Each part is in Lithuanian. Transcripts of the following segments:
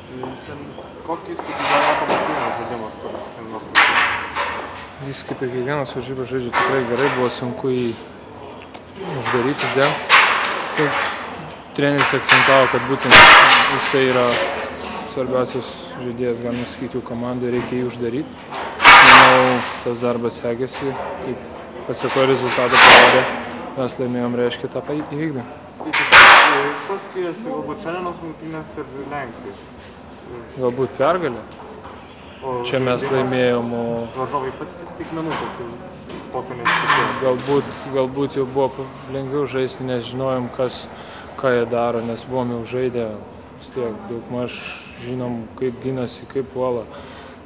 Kokį įspūdį daro pamatinimas žaidimas, kur šiandien? Jis kaip ir kiekvienas varžybas žaidžia tikrai gerai, buvo sunku jį uždaryti, uždengti. Treneris akcentavo, kad būtent jisai yra svarbiausias žaidėjas, galima sakyti, jų komandai, reikia jį uždaryti. Manau, tas darbas sekėsi, kaip pasako rezultatą parodė, mes laimėjom, reiškia tą įvykdėm. Kuo skiriasi galbūt šiandienos rungtynės ir Lenkijos? Galbūt pergalė. Čia mes laimėjom, o... Varžovai patikės stikmenų tokio nesitikėjo. Galbūt jau buvo lengviau žaisti, nes žinojom, ką jie daro, nes buvom jau žaidę. Vis tiek daugmaž žinom, kaip ginasi, kaip puola.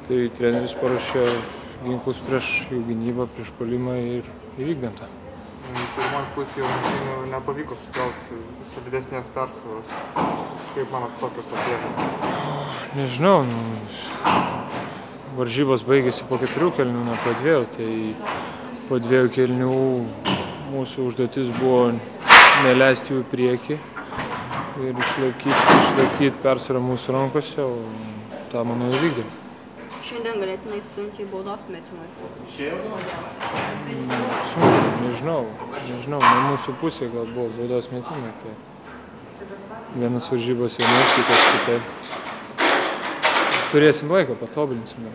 Tai treneris paruošė ginklus prieš jų gynybą, prieš puolimą ir įvykdėm tą. Pirmoji pusė rungtynių nepavyko sukelti solidesnės persvaros. Kaip manot, kokios tos priežastys? Nežinau, varžybos baigėsi po 4 kėlinių, ne po 2, tai po 2 kėlinių mūsų užduotis buvo neleisti jų į priekį ir išlaikyti persvarą mūsų rankose, o tą, manau, įvykdėm. Šiandien galėtinai sunkiai baudos metimai. Nežinau, ne mūsų pusė gal buvo baudos metimai. Tai vienas varžybos vienas, kitas kitaip. Turėsim laiko, patobulinsim.